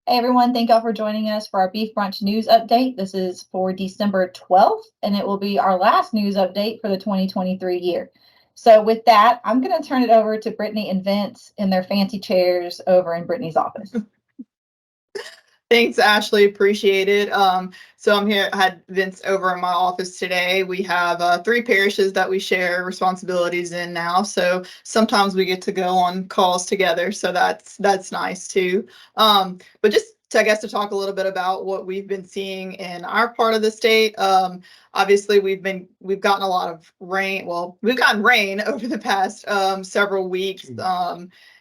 Hey everyone, thank y'all for joining us for our Beef Brunch news update. This is for December 12th, and it will be our last news update for the 2023 year. So with that, I'm going to turn it over to Brittany and Vince in their fancy chairs over in Brittany's office. Thanks, Ashley. Appreciate it. So I'm here. I had Vince over in my office today. We have 3 parishes that we share responsibilities in now. So sometimes we get to go on calls together. So that's nice too. But just to, I guess, to talk a little bit about what we've been seeing in our part of the state. Obviously, we've gotten a lot of rain. Well, we've gotten rain over the past several weeks.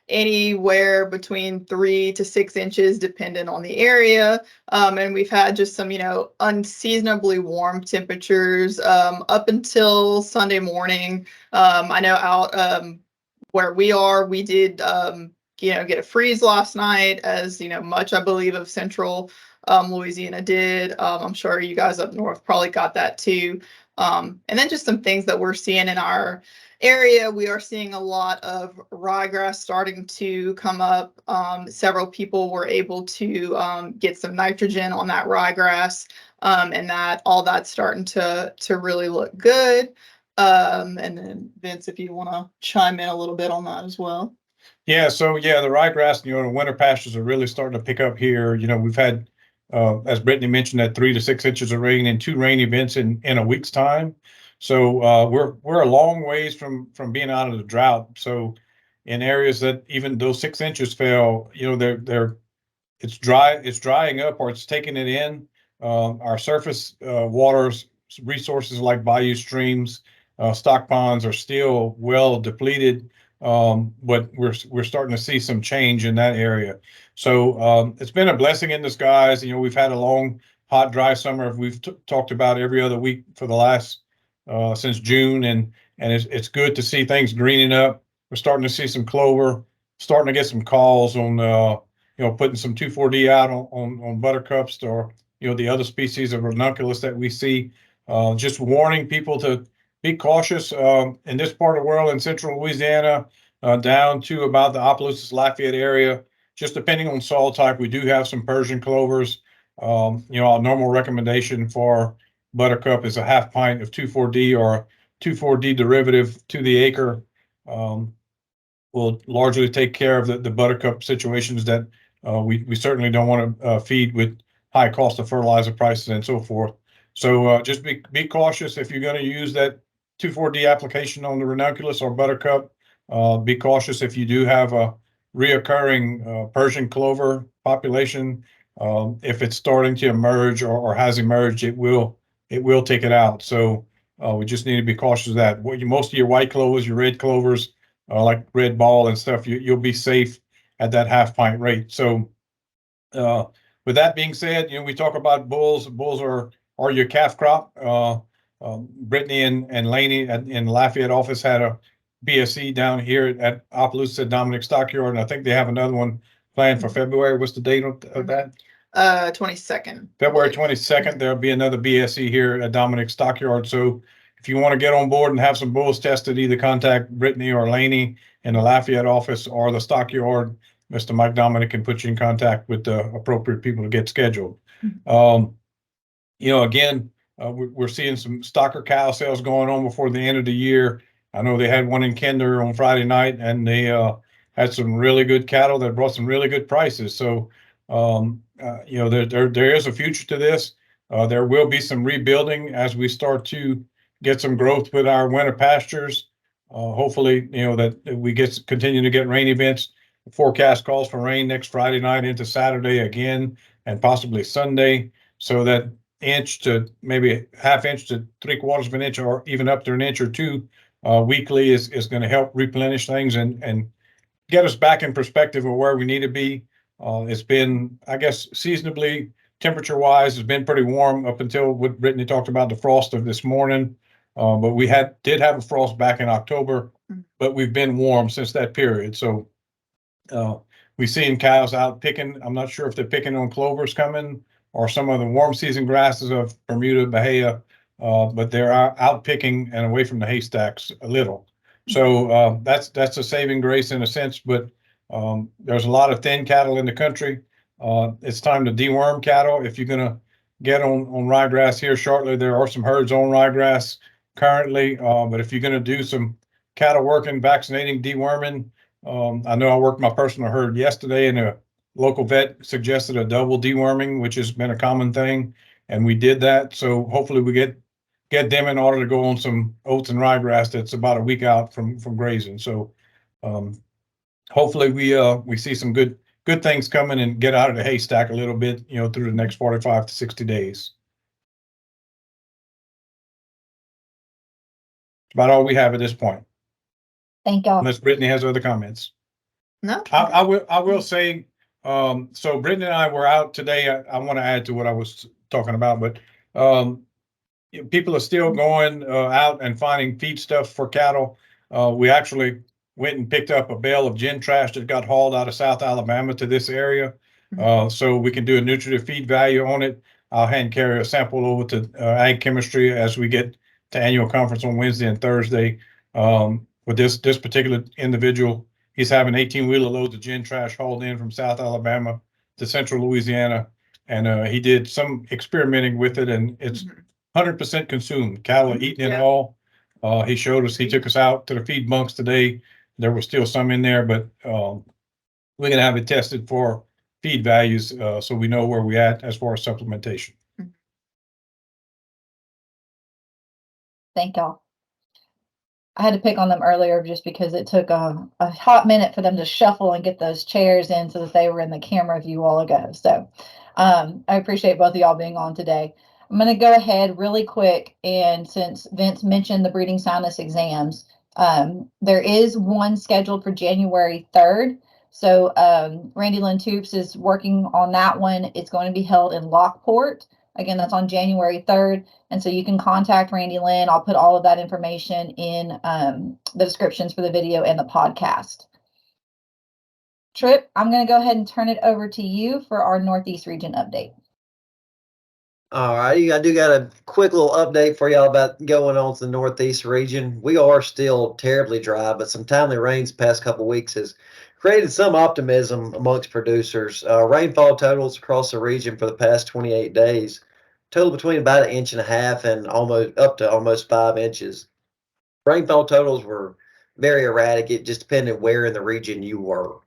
Anywhere between 3 to 6 inches, depending on the area. And we've had just some, unseasonably warm temperatures up until Sunday morning. I know out where we are, we did, get a freeze last night, as much I believe of central Louisiana did. I'm sure you guys up north probably got that too. And then just some things that we're seeing in our area, we are seeing a lot of ryegrass starting to come up. Several people were able to get some nitrogen on that ryegrass, and that's starting to really look good. And then Vince, if you want to chime in a little bit on that as well. Yeah, so the ryegrass, the winter pastures are really starting to pick up here. We've had, as Brittany mentioned, that 3 to 6 inches of rain and 2 rain events in a week's time. So we're a long ways from being out of the drought. So in areas that even those 6 inches fell, it's drying up or it's taking it in. Our surface waters resources like bayou streams, stock ponds are still well depleted. But we're starting to see some change in that area. So it's been a blessing in disguise. We've had a long, hot, dry summer. We've talked about every other week for the last since June, and it's good to see things greening up. We're starting to see some clover, starting to get some calls on putting some 2,4-D out on buttercups or the other species of ranunculus that we see. Just warning people to be cautious in this part of the world, in central Louisiana, down to about the Opelousas, Lafayette area. Just depending on soil type, we do have some Persian clovers. Our normal recommendation for buttercup is a half pint of 2,4-D or 2,4-D derivative to the acre. Will largely take care of the buttercup situations that we certainly don't want to feed with high cost of fertilizer prices and so forth. So just be cautious if you're going to use that 2,4-D application on the ranunculus or buttercup. Be cautious if you do have a reoccurring Persian clover population. If it's starting to emerge or has emerged, it will take it out. So we just need to be cautious of that. Most of your white clovers, your red clovers, like red ball and stuff, you'll be safe at that half pint rate. So with that being said, we talk about bulls. Bulls are your calf crop. Brittany and Laney in Lafayette office had a BSE down here at Opelousas at Dominic Stockyard, and I think they have another one planned for February. What's the date of that? 22nd. February 22nd, there'll be another BSE here at Dominic Stockyard. So if you want to get on board and have some bulls tested, either contact Brittany or Laney in the Lafayette office or the Stockyard. Mr. Mike Dominic can put you in contact with the appropriate people to get scheduled. Again, we're seeing some stocker cow sales going on before the end of the year. I know they had one in Kinder on Friday night, and they had some really good cattle that brought some really good prices. So, there is a future to this. There will be some rebuilding as we start to get some growth with our winter pastures. Hopefully, that we continue to get rain events. The forecast calls for rain next Friday night into Saturday again, and possibly Sunday, so that inch to maybe half inch to 3/4 of an inch, or even up to an inch or two weekly is going to help replenish things and get us back in perspective of where we need to be. It's been, I guess, seasonably, temperature-wise, it's been pretty warm up until what Brittany talked about, the frost of this morning. But we did have a frost back in October, but we've been warm since that period. So we've seen cows out picking. I'm not sure if they're picking on clovers coming or some of the warm season grasses of Bermuda, Bahia, but they're out picking and away from the haystacks a little. So that's a saving grace in a sense, but there's a lot of thin cattle in the country. It's time to deworm cattle. If you're gonna get on ryegrass here shortly, there are some herds on ryegrass currently. But if you're gonna do some cattle working, vaccinating, deworming, I know I worked my personal herd yesterday, and a local vet suggested a double deworming, which has been a common thing, and we did that. So hopefully we get them in order to go on some oats and ryegrass that's about a week out from grazing. So hopefully we see some good things coming and get out of the haystack a little bit, through the next 45 to 60 days. About all we have at this point. Thank y'all. Unless Brittany has other comments. No. I will say, so Brittany and I were out today. I want to add to what I was talking about, but people are still going out and finding feed stuff for cattle. We actually went and picked up a bale of gin trash that got hauled out of South Alabama to this area. So we can do a nutritive feed value on it. I'll hand carry a sample over to Ag Chemistry as we get to annual conference on Wednesday and Thursday. With this particular individual, he's having 18-wheeler loads of gin trash hauled in from South Alabama to Central Louisiana. And he did some experimenting with it, and it's 100% consumed. Cattle are eating it all. He showed us, he took us out to the feed bunks today. There was still some in there, but we're going to have it tested for feed values so we know where we're at as far as supplementation. Thank y'all. I had to pick on them earlier just because it took a hot minute for them to shuffle and get those chairs in so that they were in the camera view all ago. So I appreciate both of y'all being on today. I'm going to go ahead really quick, and since Vince mentioned the breeding soundness exams, there is one scheduled for January 3rd. So Randi Lyn Toups is working on that one. It's going to be held in Lockport. Again, that's on January 3rd. And so you can contact Randi Lyn. I'll put all of that information in the descriptions for the video and the podcast. Tripp, I'm going to go ahead and turn it over to you for our Northeast region update. All right, I do got a quick little update for y'all about going on to the Northeast region. We are still terribly dry, but some timely rains past couple weeks has created some optimism amongst producers. Rainfall totals across the region for the past 28 days total between about 1.5 inches and almost up to almost 5 inches. Rainfall totals were very erratic. It just depended where in the region you were.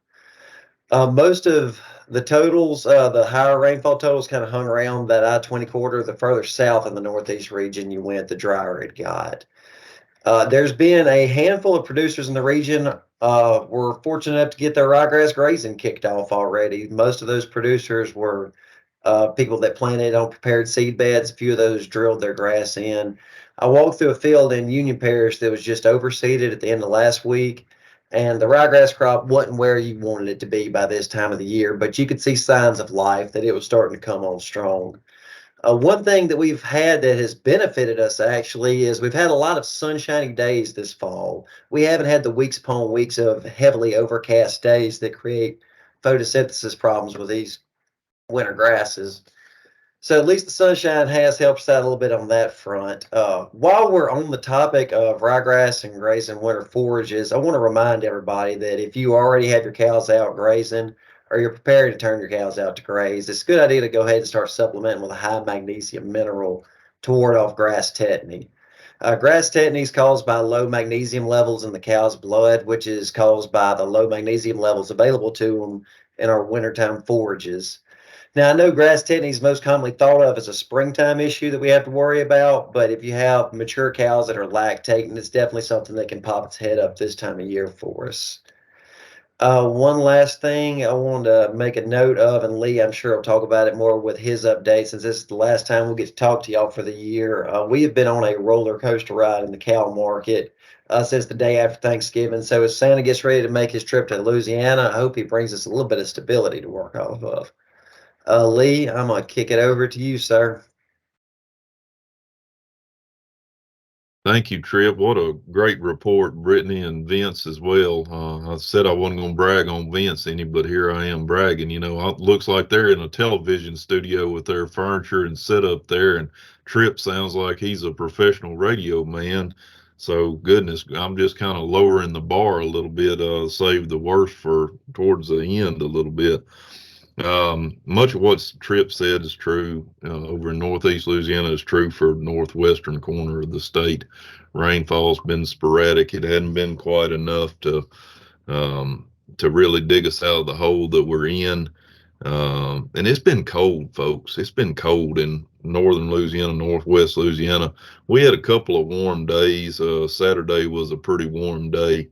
Most of the totals, the higher rainfall totals kind of hung around that I-20 corridor. The further south in the Northeast region you went, the drier it got. There's been a handful of producers in the region were fortunate enough to get their ryegrass grazing kicked off already. Most of those producers were people that planted on prepared seed beds. A few of those drilled their grass in. I walked through a field in Union Parish that was just overseeded at the end of last week, and the ryegrass crop wasn't where you wanted it to be by this time of the year, but you could see signs of life, that it was starting to come on strong. One thing that we've had that has benefited us actually is we've had a lot of sunshiny days this fall. We haven't had the weeks upon weeks of heavily overcast days that create photosynthesis problems with these winter grasses. So at least the sunshine has helped us out a little bit on that front. While we're on the topic of ryegrass and grazing winter forages, I want to remind everybody that if you already have your cows out grazing or you're preparing to turn your cows out to graze, it's a good idea to go ahead and start supplementing with a high magnesium mineral to ward off grass tetany. Grass tetany is caused by low magnesium levels in the cow's blood, which is caused by the low magnesium levels available to them in our wintertime forages. Now, I know grass tetany is most commonly thought of as a springtime issue that we have to worry about, but if you have mature cows that are lactating, it's definitely something that can pop its head up this time of year for us. One last thing I wanted to make a note of, and Lee, I'm sure will talk about it more with his update, since this is the last time we'll get to talk to y'all for the year. We have been on a roller coaster ride in the cow market since the day after Thanksgiving. So as Santa gets ready to make his trip to Louisiana, I hope he brings us a little bit of stability to work off of. Lee, I'm going to kick it over to you, sir. Thank you, Tripp. What a great report, Brittany and Vince as well. I said I wasn't going to brag on Vince any, but here I am bragging. You know, it looks like they're in a television studio with their furniture and setup there, and Tripp sounds like he's a professional radio man. So, goodness, I'm just kind of lowering the bar a little bit, save the worst for towards the end a little bit. Much of what Tripp said is true. Over in Northeast Louisiana is true for northwestern corner of the state. Rainfall's been sporadic. It hadn't been quite enough to really dig us out of the hole that we're in. And it's been cold, folks. It's been cold in northern Louisiana, northwest Louisiana. We had a couple of warm days. Saturday was a pretty warm day.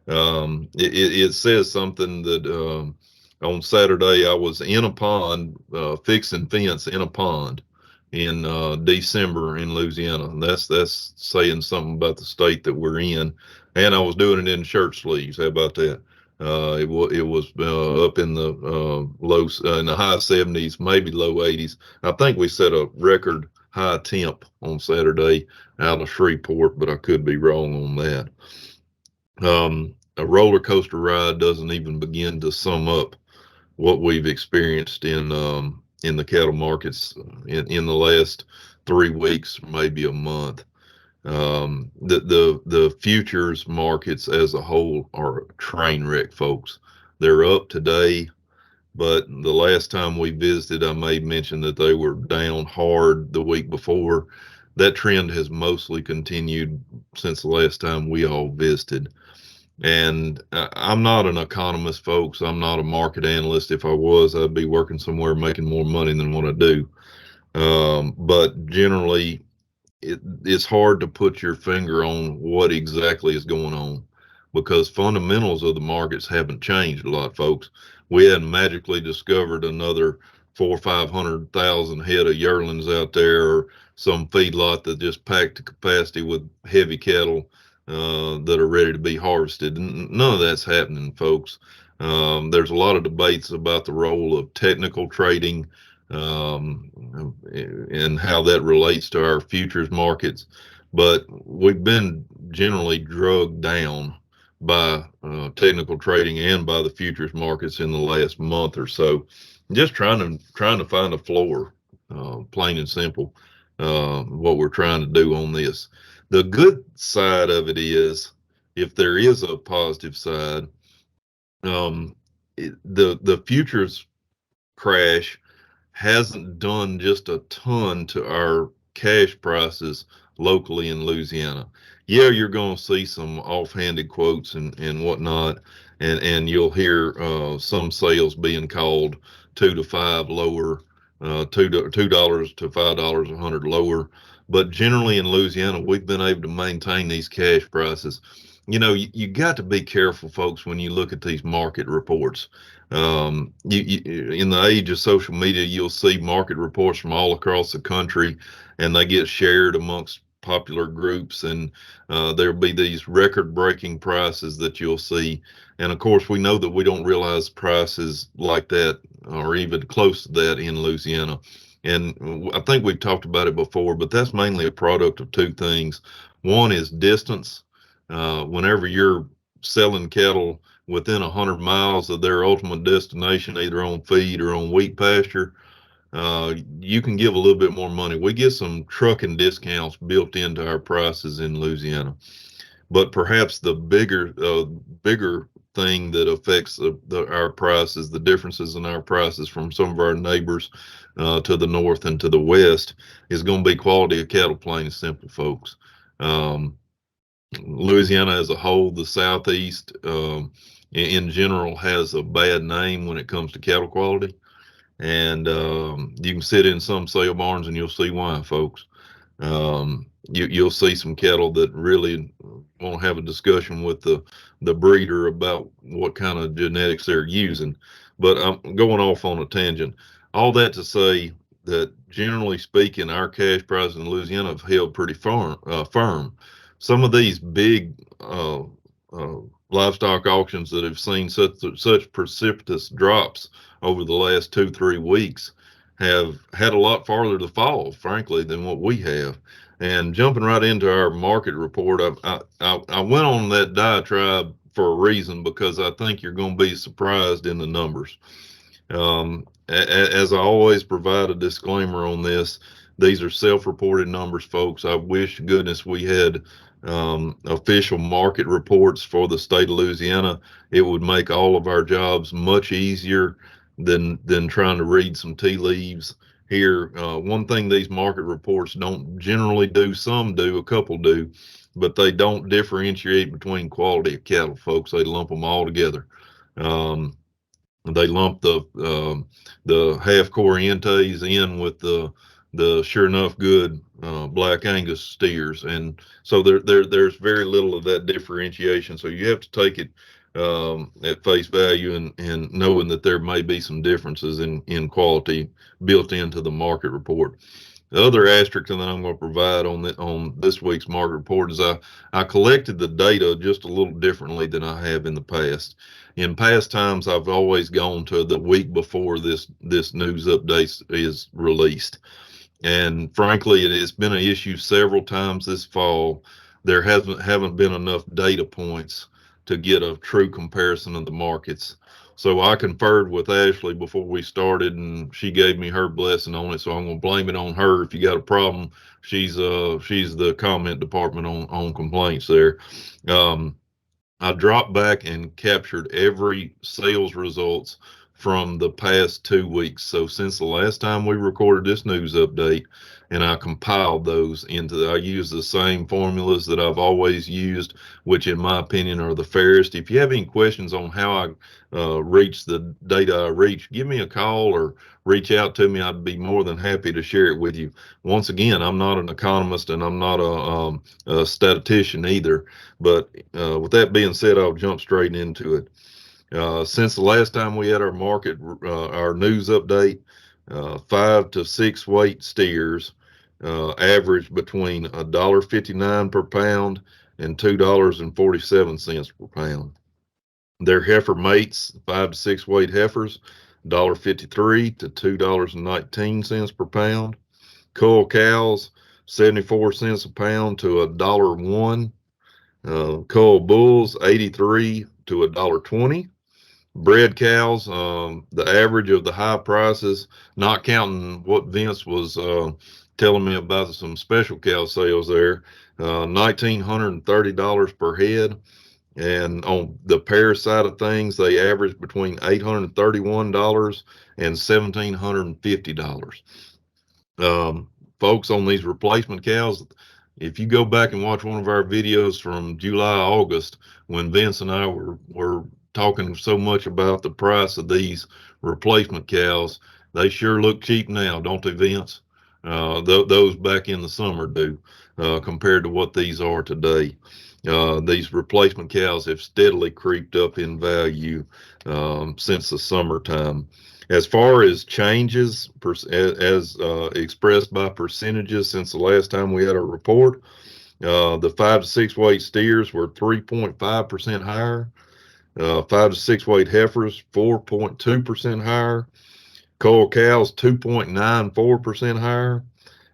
It says something that on Saturday I was in a pond, fixing fence in a pond in December in Louisiana. And that's saying something about the state that we're in. And I was doing it in shirt sleeves. How about that? It was up in the low in the high 70s, maybe low 80s. I think we set a record high temp on Saturday out of Shreveport, but I could be wrong on that. A roller coaster ride doesn't even begin to sum up what we've experienced in the cattle markets in the last 3 weeks, maybe a month. The futures markets as a whole are a train wreck, folks. They're up today, but the last time we visited, I made mention that they were down hard the week before. That trend has mostly continued since the last time we all visited. And I'm not an economist, folks. I'm not a market analyst. If I was, I'd be working somewhere making more money than what I do. But generally, it's hard to put your finger on what exactly is going on because fundamentals of the markets haven't changed a lot, folks. We hadn't magically discovered another 400,000 or 500,000 head of yearlings out there, or some feedlot that just packed to capacity with heavy cattle that are ready to be harvested. None of that's happening, folks. There's a lot of debates about the role of technical trading and how that relates to our futures markets. But we've been generally drugged down by technical trading and by the futures markets in the last month or so. Just trying to find a floor, plain and simple. What we're trying to do on this. The good side of it is, if there is a positive side, the futures crash hasn't done just a ton to our cash prices locally in Louisiana. Yeah, you're going to see some offhanded quotes and whatnot, and you'll hear some sales being called 2 to 5 lower, $2 to $5 a hundred lower. But generally in Louisiana, we've been able to maintain these cash prices. You got to be careful, folks, when you look at these market reports. In the age of social media, you'll see market reports from all across the country, and they get shared amongst popular groups, and there'll be these record-breaking prices that you'll see. And of course, we know that we don't realize prices like that or even close to that in Louisiana. And I think we've talked about it before, but that's mainly a product of two things. One is distance. Whenever you're selling cattle within 100 miles of their ultimate destination, either on feed or on wheat pasture, you can give a little bit more money. We get some trucking discounts built into our prices in Louisiana. But perhaps the bigger thing that affects our prices, the differences in our prices from some of our neighbors to the north and to the west, is going to be quality of cattle, plain and simple, folks. Louisiana as a whole, the Southeast in general, has a bad name when it comes to cattle quality. And you can sit in some sale barns and you'll see why, folks. You'll see some cattle that really won't have a discussion with the breeder about what kind of genetics they're using. But I'm going off on a tangent. All that to say that, generally speaking, our cash prices in Louisiana have held pretty firm. Some of these big livestock auctions that have seen such precipitous drops over the last 2-3 weeks have had a lot farther to fall, frankly, than what we have. And jumping right into our market report, I went on that diatribe for a reason, because I think you're going to be surprised in the numbers. As I always provide a disclaimer on this, these are self-reported numbers, folks. I wish to goodness we had official market reports for the state of Louisiana. It would make all of our jobs much easier, than trying to read some tea leaves here. One thing these market reports don't generally do, some do, a couple do, but they don't differentiate between quality of cattle, folks. They lump them all together. They lump the half Corrientes in with the sure enough good Black Angus steers, and so there's very little of that differentiation. So you have to take it at face value, and knowing that there may be some differences in quality built into the market report. The other asterisk that I'm going to provide on this week's market report is I collected the data just a little differently than I have in the past. In past times, I've always gone to the week before this news update is released. And frankly, it's been an issue several times this fall. There haven't been enough data points to get a true comparison of the markets. So I conferred with Ashley before we started, and she gave me her blessing on it. So I'm going to blame it on her. If you got a problem, she's the comment department on complaints there. I dropped back and captured every sales results from the past 2 weeks. So since the last time we recorded this news update, and I compiled those I used the same formulas that I've always used, which in my opinion are the fairest. If you have any questions on how I reached the data I reached, give me a call or reach out to me. I'd be more than happy to share it with you. Once again, I'm not an economist and I'm not a statistician either. But with that being said, I'll jump straight into it. Since the last time we had our our news update, 5 to 6 weight steers averaged between $1.59 per pound and $2.47 per pound. Their heifer mates, 5 to 6 weight heifers, $1.53 to $2.19 per pound. Cull cows, 74 cents a pound to $1.01. Cull bulls, 83 to $1.20. Bred cows, the average of the high prices, not counting what Vince was telling me about some special cow sales there, $1,930 per head. And on the pair side of things, they average between $831 and $1,750. Folks, on these replacement cows, if you go back and watch one of our videos from July, August, when Vince and I were talking so much about the price of these replacement cows, they sure look cheap now, don't they, Vince? Those back in the summer do, compared to what these are today. These replacement cows have steadily creeped up in value since the summertime. As far as changes as expressed by percentages since the last time we had a report, the 5 to 6 weight steers were 3.5% higher. 5 to 6 weight heifers, 4.2% higher. Cull cows, 2.94% higher.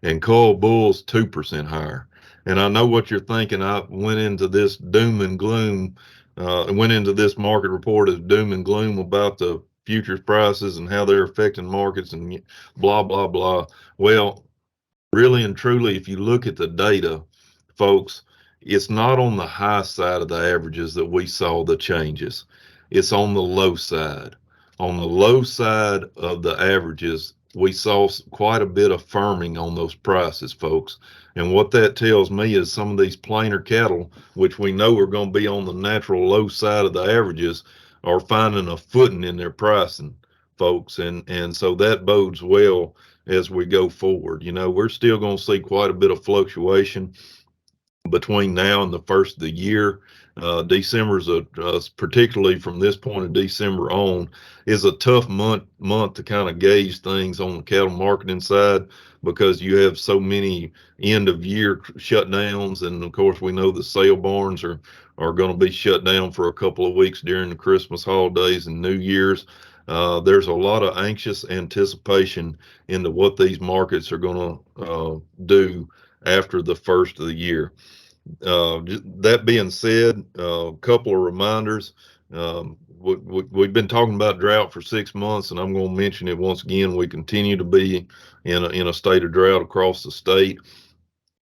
And cull bulls, 2% higher. And I know what you're thinking. I went into this doom and gloom, went into this market report as doom and gloom about the futures prices and how they're affecting markets and blah, blah, blah. Well, really and truly, if you look at the data, folks, it's not on the high side of the averages that we saw the changes. It's on the low side. On the low side of the averages, we saw quite a bit of firming on those prices, folks. And what that tells me is some of these plainer cattle, which we know are going to be on the natural low side of the averages, are finding a footing in their pricing, folks. And so that bodes well as we go forward. You know, we're still going to see quite a bit of fluctuation between now and the first of the year. December's particularly from this point of December on, is a tough month to kind of gauge things on the cattle marketing side, because you have so many end of year shutdowns, and of course we know the sale barns are going to be shut down for a couple of weeks during the Christmas holidays and New Year's. There's a lot of anxious anticipation into what these markets are going to do after the first of the year. That being said, a couple of reminders. We've been talking about drought for 6 months, and I'm going to mention it once again. We continue to be in a state of drought across the state.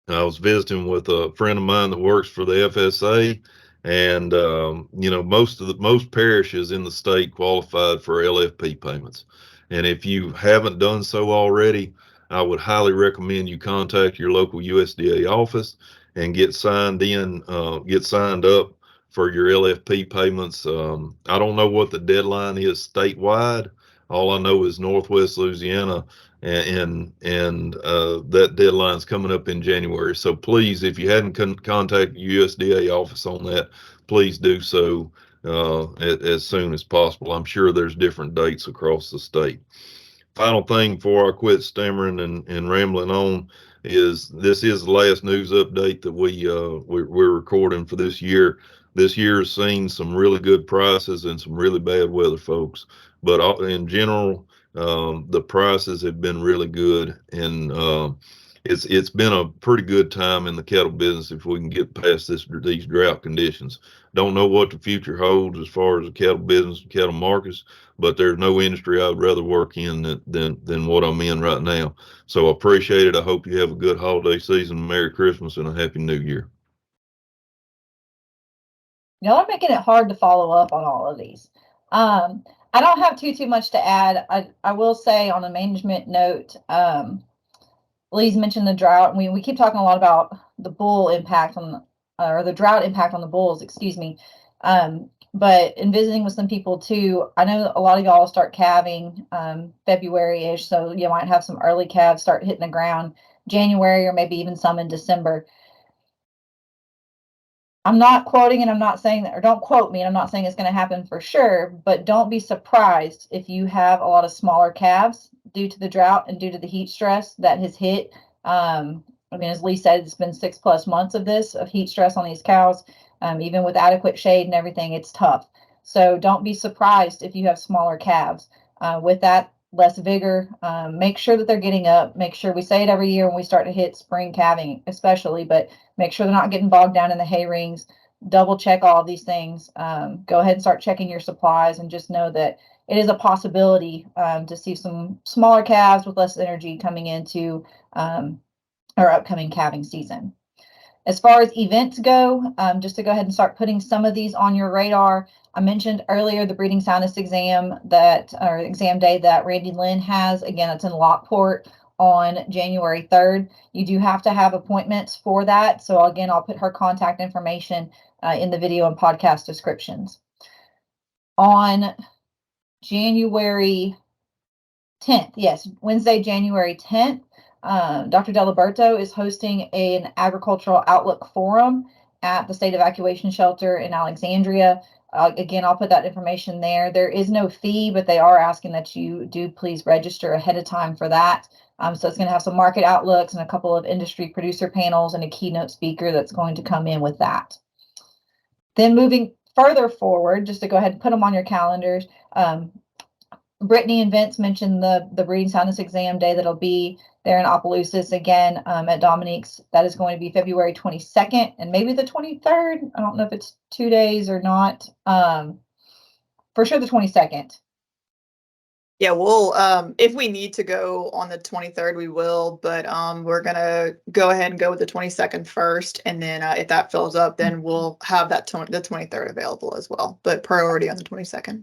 I was visiting with a friend of mine that works for the FSA, And most parishes in the state qualified for LFP payments. And if you haven't done so already, I would highly recommend you contact your local USDA office and get signed up for your LFP payments. I don't know what the deadline is statewide. All I know is Northwest Louisiana, and that deadline's coming up in January. So please, if you hadn't contacted USDA office on that, please do so as soon as possible. I'm sure there's different dates across the state. Final thing before I quit stammering and rambling on is this is the last news update that we're recording for this year. This year's seen some really good prices and some really bad weather, folks. But in general, the prices have been really good, and it's been a pretty good time in the cattle business if we can get past these drought conditions. Don't know what the future holds as far as the cattle business and cattle markets, but there's no industry I'd rather work in than what I'm in right now. So I appreciate it. I hope you have a good holiday season, Merry Christmas, and a Happy New Year. Y'all are making it hard to follow up on all of these. I don't have too much to add. I will say on a management note, Lee's mentioned the drought. We keep talking a lot about the bull impact or the drought impact on the bulls, excuse me. But in visiting with some people too, I know a lot of y'all start calving February-ish, so you might have some early calves start hitting the ground January or maybe even some in December. I'm not quoting and I'm not saying that, or don't quote me, and I'm not saying it's going to happen for sure, but don't be surprised if you have a lot of smaller calves due to the drought and due to the heat stress that has hit. As Lee said, it's been 6+ months of heat stress on these cows. Even with adequate shade and everything, it's tough. So don't be surprised if you have smaller calves. With that, less vigor. Make sure that they're getting up. Make sure, we say it every year when we start to hit spring calving, especially, but make sure they're not getting bogged down in the hay rings. Double check all of these things. Go ahead and start checking your supplies, and just know that it is a possibility to see some smaller calves with less energy coming into our upcoming calving season. As far as events go, just to go ahead and start putting some of these on your radar, I mentioned earlier the breeding soundness exam exam day that Randi Lyn has. Again, it's in Lockport on January 3rd. You do have to have appointments for that. So again, I'll put her contact information in the video and podcast descriptions. On January 10th, yes, Wednesday, January 10th, Dr. Delaberto is hosting an agricultural outlook forum at the State Evacuation Shelter in Alexandria. Again, I'll put that information there. There is no fee, but they are asking that you do please register ahead of time for that. So it's going to have some market outlooks and a couple of industry producer panels and a keynote speaker that's going to come in with that. Then moving further forward, just to go ahead and put them on your calendars, Brittany and Vince mentioned the breeding soundness exam day that'll be there in Opelousas again at Dominique's. That is going to be February 22nd and maybe the 23rd. I don't know if it's 2 days or not. For sure the 22nd. Yeah, we'll if we need to go on the 23rd, we will, but we're gonna go ahead and go with the 22nd first, and then if that fills up, then we'll have the 23rd available as well, but priority on the 22nd.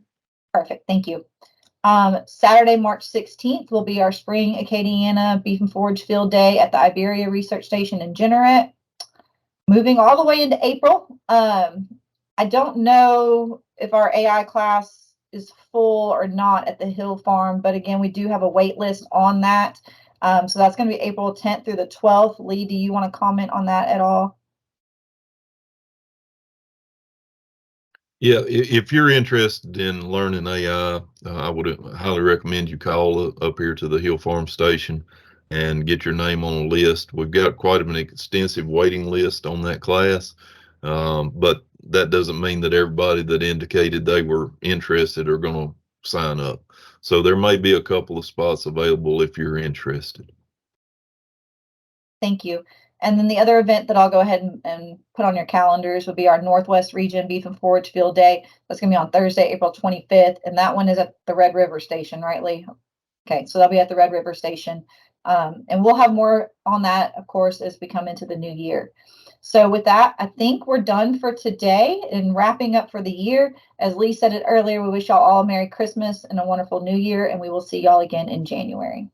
Perfect, thank you. Saturday, March 16th will be our spring Acadiana Beef and Forage Field Day at the Iberia Research Station in Jeanerette. Moving all the way into April, I don't know if our AI class is full or not at the Hill Farm, but again, we do have a wait list on that. So that's going to be April 10th through the 12th. Lee, do you want to comment on that at all? Yeah, if you're interested in learning AI, I would highly recommend you call up here to the Hill Farm Station and get your name on a list. We've got quite an extensive waiting list on that class, but that doesn't mean that everybody that indicated they were interested are going to sign up. So there may be a couple of spots available if you're interested. Thank you. And then the other event that I'll go ahead and put on your calendars would be our Northwest Region Beef and Forage Field Day. That's going to be on Thursday, April 25th. And that one is at the Red River Station, right, Lee? Okay, so that'll be at the Red River Station. And we'll have more on that, of course, as we come into the new year. So with that, I think we're done for today and wrapping up for the year. As Lee said it earlier, we wish y'all all a Merry Christmas and a wonderful New Year, and we will see y'all again in January.